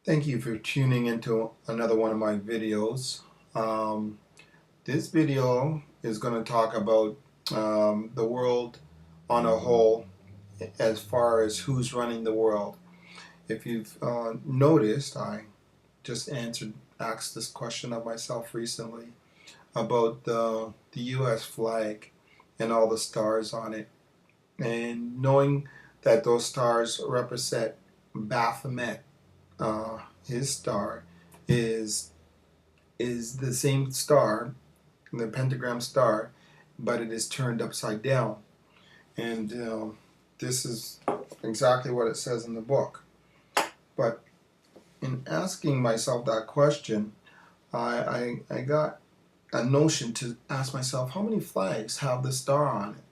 Thank you for tuning into another one of my videos. Um, this video is going to talk about the world on a whole as far as who's running the world. If you've noticed, I just asked this question of myself recently about the U.S. flag and all the stars on it. And knowing that those stars represent Baphomet, his star is the same star, the pentagram star, but it is turned upside down. And this is exactly what it says in the book. But in asking myself that question, I got a notion to ask myself, how many flags have the star on it?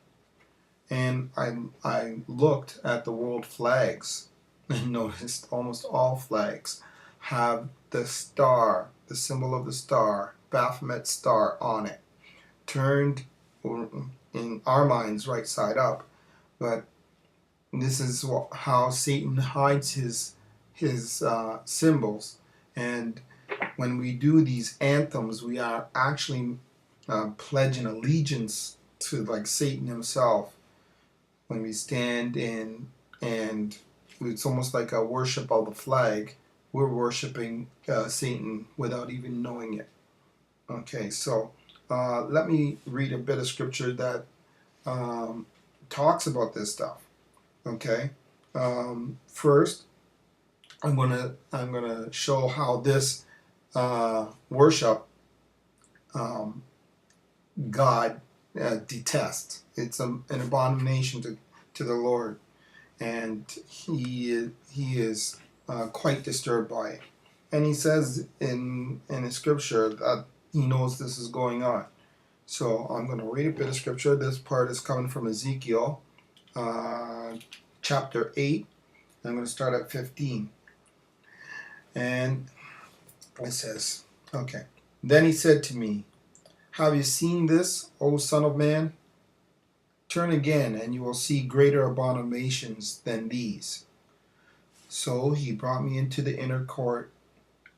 And I looked at the world flags and noticed almost all flags have the star, the symbol of the star, Baphomet star on it, turned in our minds right side up. But this is how Satan hides his symbols. And when we do these anthems, we are actually pledging allegiance to like Satan himself. When we stand in and it's almost like a worship of the flag, we're worshiping Satan without even knowing it. Okay, so let me read a bit of scripture that talks about this stuff. Okay, first I'm gonna show how this worship God detests. It's an abomination to the Lord, and he is quite disturbed by it. And he says in his scripture that he knows this is going on. So I'm going to read a bit of scripture. This part is coming from Ezekiel chapter 8. I'm going to start at 15. And it says, okay. Then he said to me, have you seen this, O son of man? Turn again, and you will see greater abominations than these. So he brought me into the inner court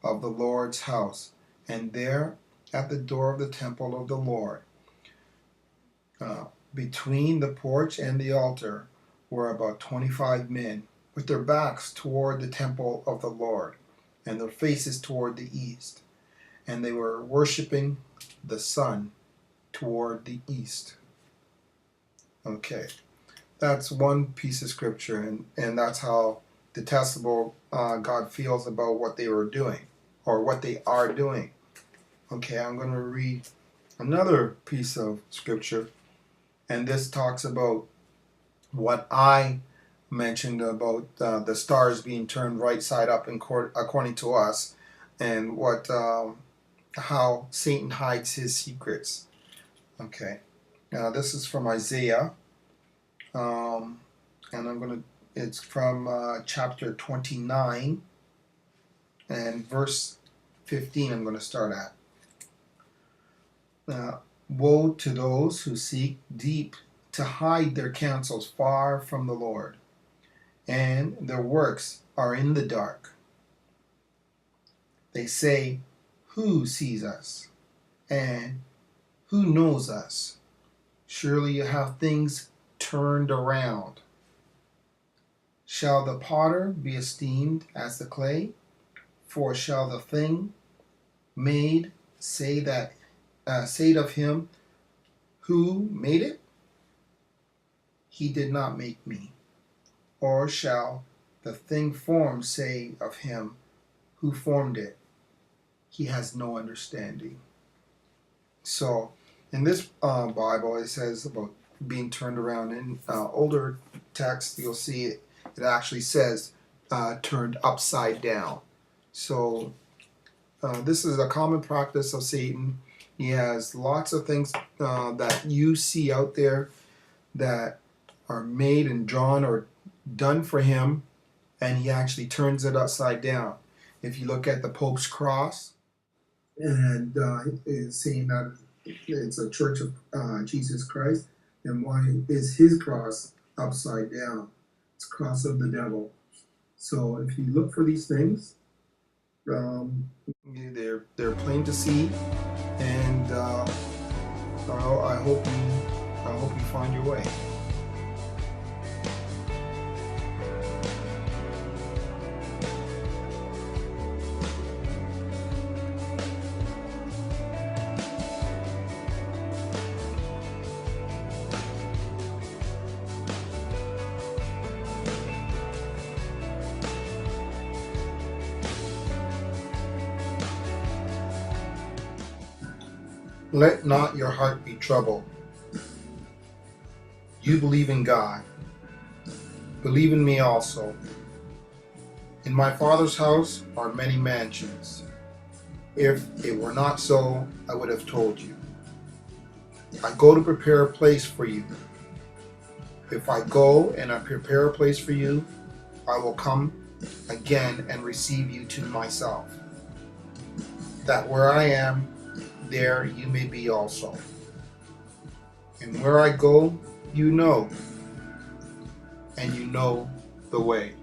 of the Lord's house, and there at the door of the temple of the Lord, between the porch and the altar, were about 25 men, with their backs toward the temple of the Lord, and their faces toward the east. And they were worshiping the sun toward the east. Okay, that's one piece of scripture, and that's how detestable God feels about what they were doing, or what they are doing. Okay, I'm going to read another piece of scripture, and this talks about what I mentioned about the stars being turned right side up according to us, and what how Satan hides his secrets. Okay, now this is from Isaiah, and it's from chapter 29 and verse 15. I'm going to start at. Woe to those who seek deep to hide their counsels far from the Lord, and their works are in the dark. They say, who sees us? And who knows us? Surely you have things turned around. Shall the potter be esteemed as the clay? For shall the thing made say of him who made it, he did not make me? Or shall the thing formed say of him who formed it, he has no understanding? So in this Bible, it says about being turned around. In older text, you'll see it actually says turned upside down. So this is a common practice of Satan. He has lots of things that you see out there that are made and drawn or done for him, and he actually turns it upside down. If you look at the Pope's cross, and it's saying that it's a church of Jesus Christ, then why is his cross upside down? It's cross of the devil. So if you look for these things, They're plain to see, and I hope you find your way. Let not your heart be troubled. You believe in God. Believe in me also. In my Father's house are many mansions. If it were not so, I would have told you. I go to prepare a place for you. If I go and I prepare a place for you, I will come again and receive you to myself, that where I am, there you may be also. And where I go, you know, and you know the way.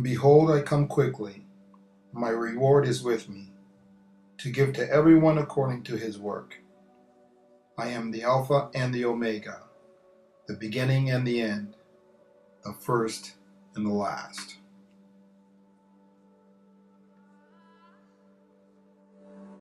behold, I come quickly. My reward is with me, to give to everyone according to his work. I am the Alpha and the Omega, the beginning and the end, the first and the last.